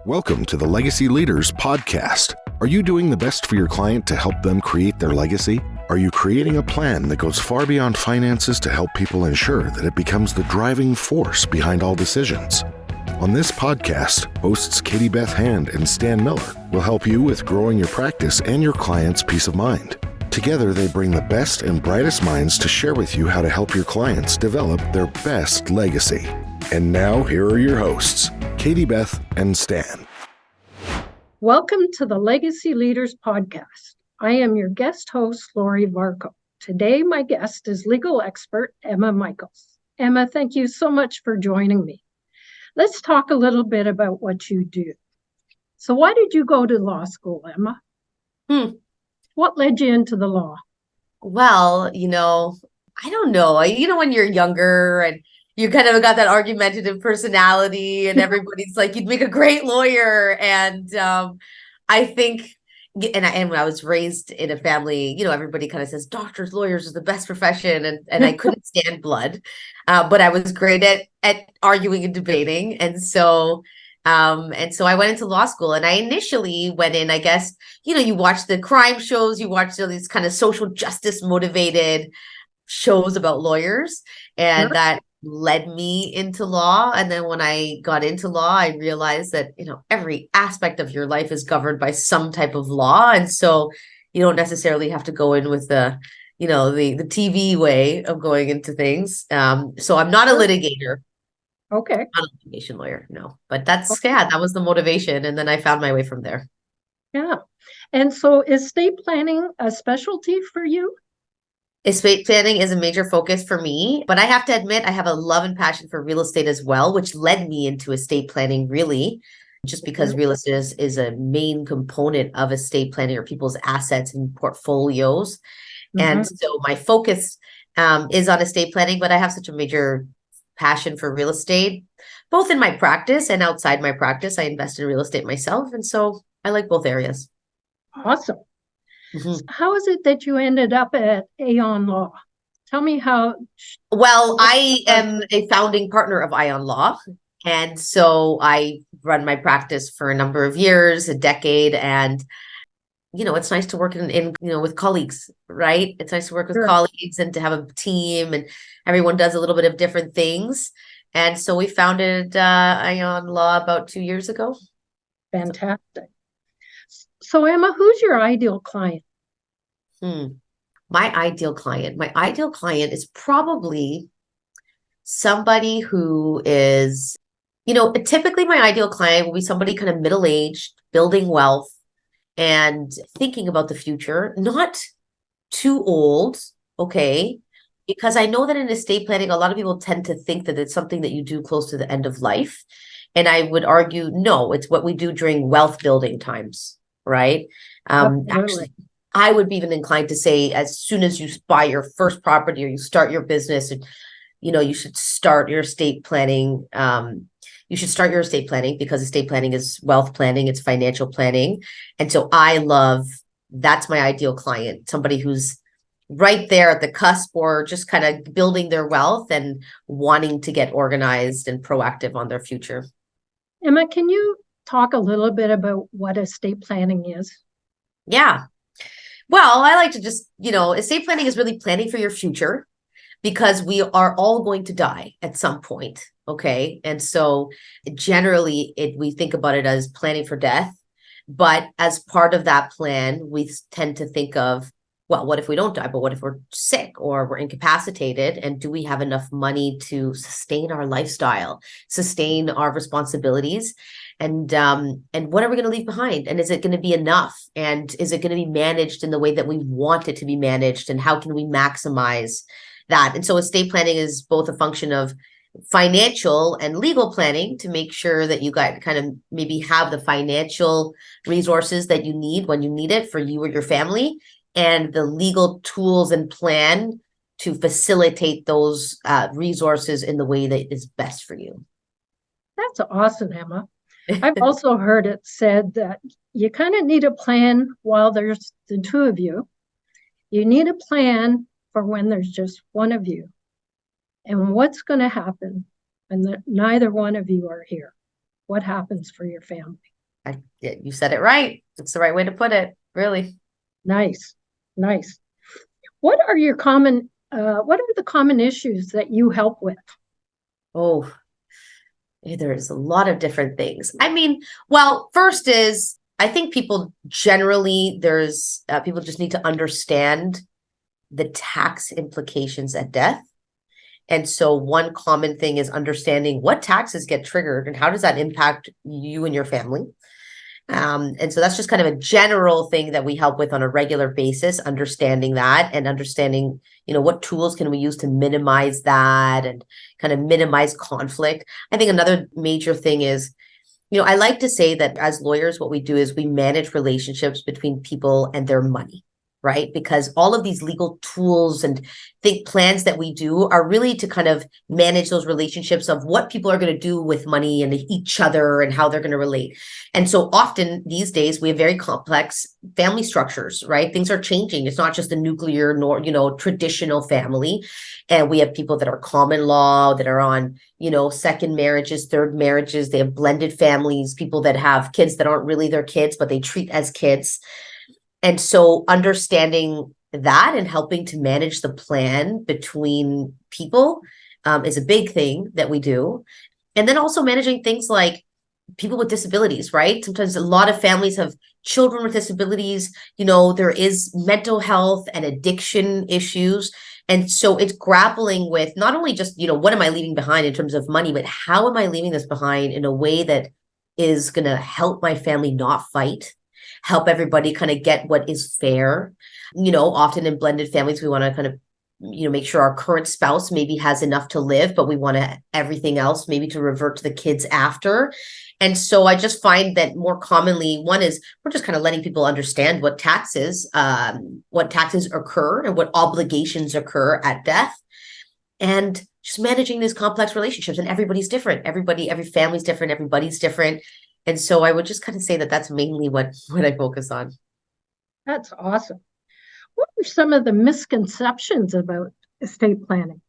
Welcome to the Legacy Leaders Podcast. Are you doing the best for your client to help them create their legacy? Are you creating a plan that goes far beyond finances to help people ensure that it becomes the driving force behind all decisions? On this podcast, hosts Katie Beth Hand and Stan Miller will help you with growing your practice and your clients' peace of mind. Together, they bring the best and brightest minds to share with you how to help your clients develop their best legacy. And now, here are your hosts, Katie Beth and Stan. Welcome to the Legacy Leaders Podcast. I am your guest host, Lori Varco. Today, my guest is legal expert Emma Michaels. Emma, thank you so much for joining me. Let's talk a little bit about what you do. So why did you go to law school, Emma? What led you into the law? Well, I don't know. When you're younger and you kind of got that argumentative personality and everybody's like, you'd make a great lawyer. And I think, and when I was raised in a family, everybody kind of says doctors, lawyers is the best profession. And I couldn't stand blood, but I was great at arguing and debating. And so I went into law school, and I initially went in, I guess, you watch the crime shows, you watch these kind of social justice motivated shows about lawyers, and that led me into law. And then when I got into law, I realized that, every aspect of your life is governed by some type of law. And so you don't necessarily have to go in with the TV way of going into things. So I'm not a litigator. Okay. Not a litigation lawyer, no. But that was the motivation. And then I found my way from there. Yeah. And so is estate planning a specialty for you? Estate planning is a major focus for me, but I have to admit I have a love and passion for real estate as well, which led me into estate planning, really, just because real estate is a main component of estate planning or people's assets and portfolios. And so my focus is on estate planning, but I have such a major passion for real estate, both in my practice and outside my practice. I invest in real estate myself. And so I like both areas. Awesome. So how is it that you ended up at Aon Law? Tell me how. Well, I am a founding partner of Aon Law. And so I run my practice for a number of years, a decade. And, it's nice to work in with colleagues, right? It's nice to work with colleagues and to have a team, and everyone does a little bit of different things. And so we founded Aon Law about 2 years ago. Fantastic. So Emma, who's your ideal client? My ideal client is probably somebody who is, typically my ideal client will be somebody kind of middle-aged, building wealth and thinking about the future, not too old. Okay. Because I know that in estate planning, a lot of people tend to think that it's something that you do close to the end of life. And I would argue, no, it's what we do during wealth building times, right? Actually, I would be even inclined to say as soon as you buy your first property or you start your business, you should start your estate planning. You should start your estate planning because estate planning is wealth planning, it's financial planning. And so that's my ideal client, somebody who's right there at the cusp or just kind of building their wealth and wanting to get organized and proactive on their future. Emma, can you talk a little bit about what estate planning is? Yeah. Well, I like to just, estate planning is really planning for your future because we are all going to die at some point. Okay. And so generally we think about it as planning for death. But as part of that plan, we tend to think of, well, what if we don't die? But what if we're sick or we're incapacitated? And do we have enough money to sustain our lifestyle, sustain our responsibilities? And what are we going to leave behind? And is it going to be enough? And is it going to be managed in the way that we want it to be managed? And how can we maximize that? And so estate planning is both a function of financial and legal planning to make sure that you got kind of maybe have the financial resources that you need when you need it for you or your family, and the legal tools and plan to facilitate those resources in the way that is best for you. That's awesome, Emma. I've also heard it said that you kind of need a plan while there's the two of you. You need a plan for when there's just one of you. And what's going to happen when neither one of you are here? What happens for your family? You said it right. It's the right way to put it, really. Nice. Nice. What are the common issues that you help with? Oh, there's a lot of different things. I mean, well, first is I think people generally, people just need to understand the tax implications at death. And so one common thing is understanding what taxes get triggered and how does that impact you and your family. And so that's just kind of a general thing that we help with on a regular basis, understanding that and understanding, what tools can we use to minimize that and kind of minimize conflict. I think another major thing is, I like to say that as lawyers, what we do is we manage relationships between people and their money, right? Because all of these legal tools and plans that we do are really to kind of manage those relationships of what people are going to do with money and each other and how they're going to relate. And so often these days we have very complex family structures, right? Things are changing. It's not just a nuclear nor, traditional family. And we have people that are common law, that are on, second marriages, third marriages. They have blended families, people that have kids that aren't really their kids, but they treat as kids. And so understanding that and helping to manage the plan between people is a big thing that we do. And then also managing things like people with disabilities, right? Sometimes a lot of families have children with disabilities. There is mental health and addiction issues. And so it's grappling with not only just, what am I leaving behind in terms of money, but how am I leaving this behind in a way that is going to help my family not fight, help everybody kind of get what is fair. Often in blended families, we want to kind of, make sure our current spouse maybe has enough to live, but we want everything else maybe to revert to the kids after. And so I just find that more commonly, one is we're just kind of letting people understand what taxes occur and what obligations occur at death. And just managing these complex relationships, and everybody's different. Every family's different. Everybody's different. And so I would just kind of say that that's mainly what I focus on. That's awesome. What are some of the misconceptions about estate planning?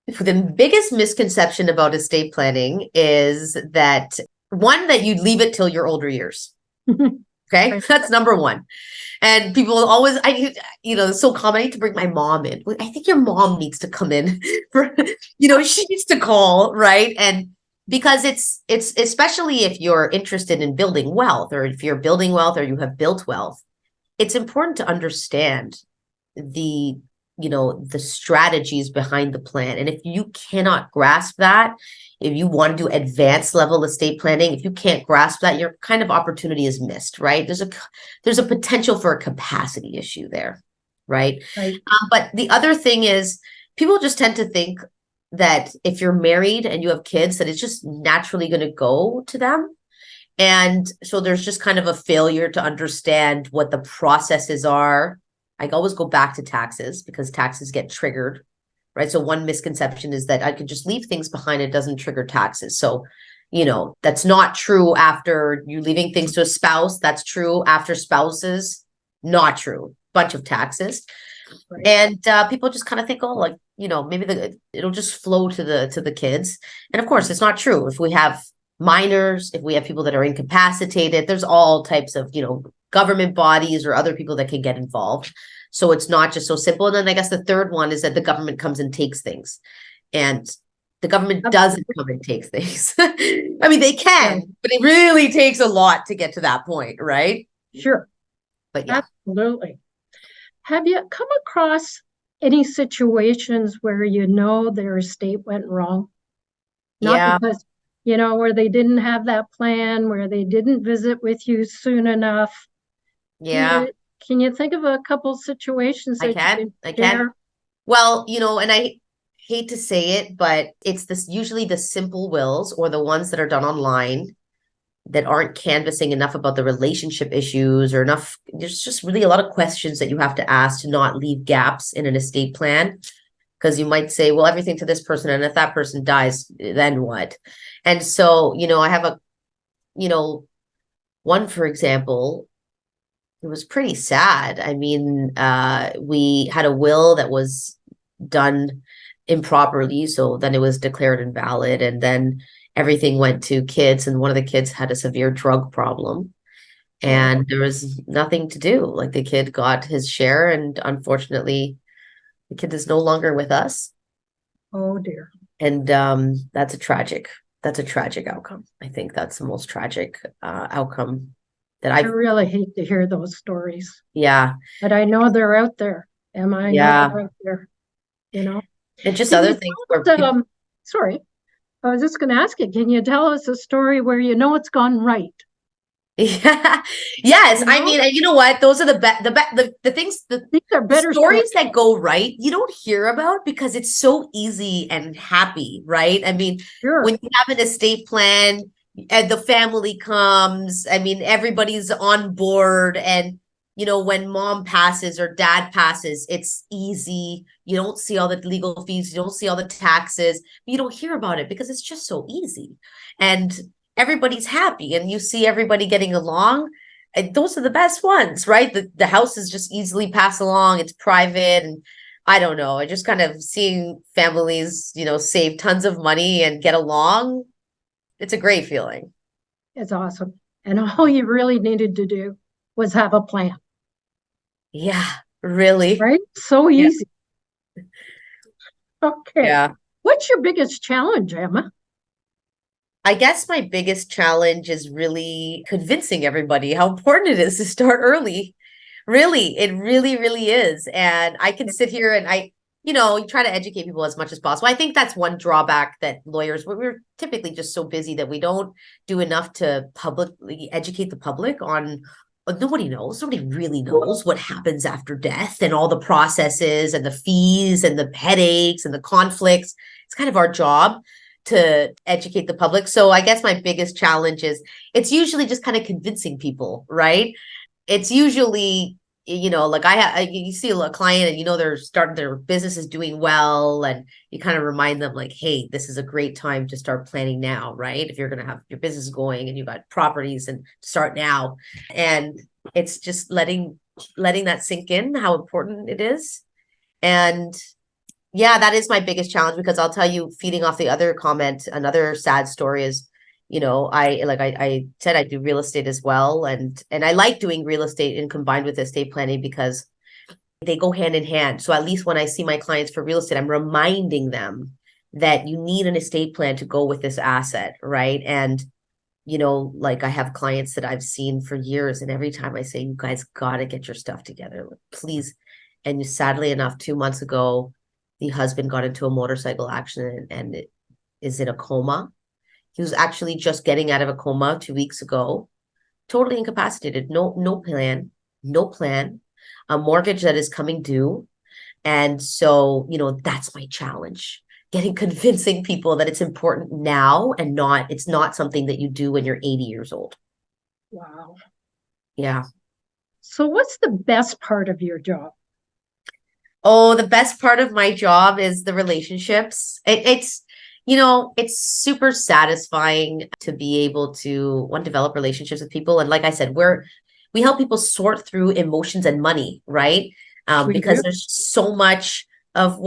The biggest misconception about estate planning is that you leave it till your older years. Okay, that's number one. And people always, it's so common. I need to bring my mom in. I think your mom needs to come in for, she needs to call, right? And because it's especially if you're interested in building wealth, or if you're building wealth or you have built wealth, it's important to understand the strategies behind the plan. And if you cannot grasp that, if you want to do advanced level estate planning, if you can't grasp that, your kind of opportunity is missed, right? There's a potential for a capacity issue there, right? Right. But the other thing is people just tend to think that if you're married and you have kids, that it's just naturally going to go to them. And so there's just kind of a failure to understand what the processes are. I always go back to taxes because taxes get triggered, right? So one misconception is that I could just leave things behind. It doesn't trigger taxes. So, that's not true after you leaving things to a spouse. That's true after spouses. Not true. Bunch of taxes. Right. And people just kind of think, maybe it'll just flow to the kids. And of course, it's not true. If we have minors, if we have people that are incapacitated, there's all types of, government bodies or other people that can get involved. So it's not just so simple. And then I guess the third one is that the government comes and takes things. And the government doesn't come and take things. I mean, they can, but it really takes a lot to get to that point, right? Sure. But yeah. Absolutely. Have you come across any situations where their estate went wrong? Not because, where they didn't have that plan, where they didn't visit with you soon enough. Yeah. Can you think of a couple situations that I can. Well, and I hate to say it, but it's usually the simple wills or the ones that are done online that aren't canvassing enough about the relationship issues or enough. There's just really a lot of questions that you have to ask to not leave gaps in an estate plan. Because you might say, well, everything to this person, and if that person dies, then what? And so, I have one, for example, it was pretty sad. I mean, we had a will that was done improperly, so then it was declared invalid, and then everything went to kids, and one of the kids had a severe drug problem. And there was nothing to do. Like the kid got his share, and unfortunately, the kid is no longer with us. Oh dear. And that's a tragic outcome. I think that's the most tragic outcome that I really hate to hear those stories. Yeah. But I know they're out there. Am I not out there? You know. And just other things where people... sorry. I was just going to ask you, can you tell us a story where you know it's gone right? Yeah. Yes. You know? I mean, and you know what? Those are the things, These are better stories that go right. You don't hear about because it's so easy and happy, right? I mean, Sure. When you have an estate plan and the family comes, I mean, everybody's on board. And, you know, when mom passes or dad passes, it's easy. You don't see all the legal fees. You don't see all the taxes. You don't hear about it because it's just so easy. And everybody's happy and you see everybody getting along. And those are the best ones, right? The house is just easily passed along. It's private. And I don't know. I just kind of seeing families, you know, save tons of money and get along. It's a great feeling. It's awesome. And all you really needed to do was have a plan. Yeah, really. Right? So easy. Yeah. Okay. Yeah. What's your biggest challenge, Emma? I guess my biggest challenge is really convincing everybody how important it is to start early. Really, it really, really is. And I can sit here and try to educate people as much as possible. I think that's one drawback that lawyers, we're typically just so busy that we don't do enough to publicly educate the public on. Nobody knows. Nobody really knows what happens after death and all the processes and the fees and the headaches and the conflicts. It's kind of our job to educate the public. So I guess my biggest challenge is it's usually just kind of convincing people, right? It's usually, like you see a client and, they're starting, their business is doing well. And you kind of remind them like, hey, this is a great time to start planning now, right? If you're going to have your business going and you've got properties and start now. And it's just letting that sink in, how important it is. And yeah, that is my biggest challenge because I'll tell you, feeding off the other comment, another sad story is, I said I do real estate as well. And I like doing real estate and combined with estate planning because they go hand in hand. So at least when I see my clients for real estate, I'm reminding them that you need an estate plan to go with this asset, right? And, I have clients that I've seen for years. And every time I say, you guys got to get your stuff together, please. And sadly enough, 2 months ago, the husband got into a motorcycle accident and is in a coma. He was actually just getting out of a coma 2 weeks ago, totally incapacitated, no plan, a mortgage that is coming due. And so, that's my challenge, convincing people that it's important now and it's not something that you do when you're 80 years old. Wow. Yeah. So what's the best part of your job? Oh, the best part of my job is the relationships. It's super satisfying to be able to develop relationships with people. And like I said, we help people sort through emotions and money, right? Because there's so much of,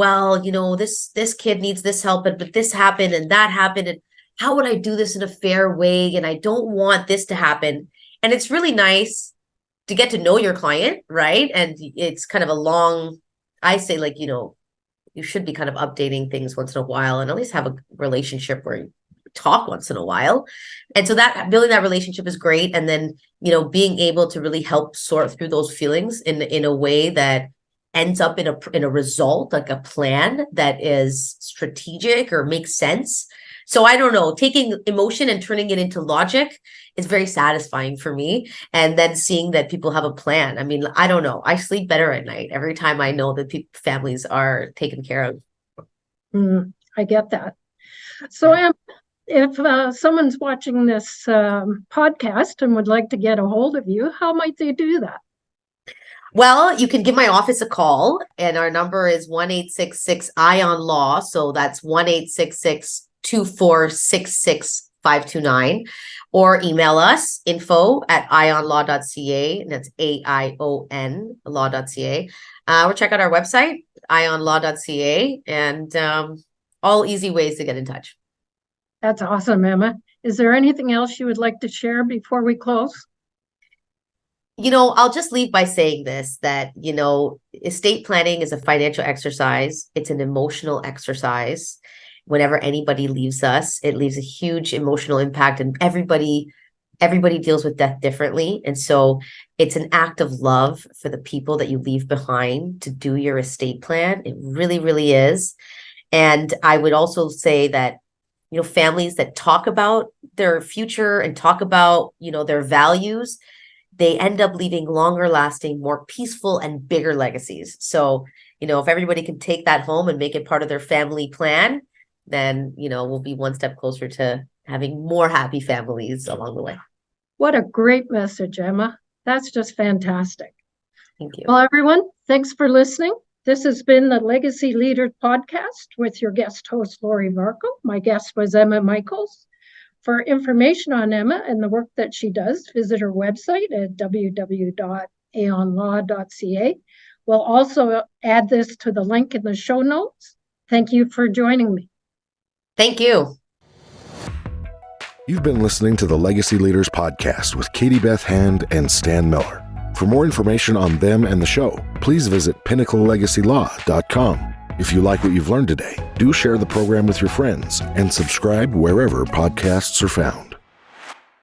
this kid needs this help, but this happened and that happened. And how would I do this in a fair way? And I don't want this to happen. And it's really nice to get to know your client, right? And it's kind of a long, I say, you should be kind of updating things once in a while and at least have a relationship where you talk once in a while. And so that building that relationship is great. And then, being able to really help sort through those feelings in a way that ends up in a result, like a plan that is strategic or makes sense. So I don't know, taking emotion and turning it into logic is very satisfying for me. And then seeing that people have a plan. I mean, I don't know. I sleep better at night every time I know that families are taken care of. I get that. So if someone's watching this podcast and would like to get a hold of you, how might they do that? Well, you can give my office a call and our number is 1-866-ION-LAW. So that's 1-866-2466-529, or email us info@ionlaw.ca, and that's AION law.ca, or check out our website, ionlaw.ca, and all easy ways to get in touch. That's awesome, Emma. Is there anything else you would like to share before we close? I'll just leave by saying this, that, estate planning is a financial exercise. It's an emotional exercise. Whenever anybody leaves us, it leaves a huge emotional impact, and everybody deals with death differently. And so it's an act of love for the people that you leave behind to do your estate plan. It really, really is. And I would also say that, families that talk about their future and talk about, their values, they end up leaving longer lasting, more peaceful and bigger legacies. So, if everybody can take that home and make it part of their family plan, then, we'll be one step closer to having more happy families along the way. What a great message, Emma. That's just fantastic. Thank you. Well, everyone, thanks for listening. This has been the Legacy Leaders Podcast with your guest host, Lori Varco. My guest was Emma Michaels. For information on Emma and the work that she does, visit her website at www.aonlaw.ca. We'll also add this to the link in the show notes. Thank you for joining me. Thank you. You've been listening to the Legacy Leaders Podcast with Katie Beth Hand and Stan Miller. For more information on them and the show, please visit pinnaclelegacylaw.com. If you like what you've learned today, do share the program with your friends and subscribe wherever podcasts are found.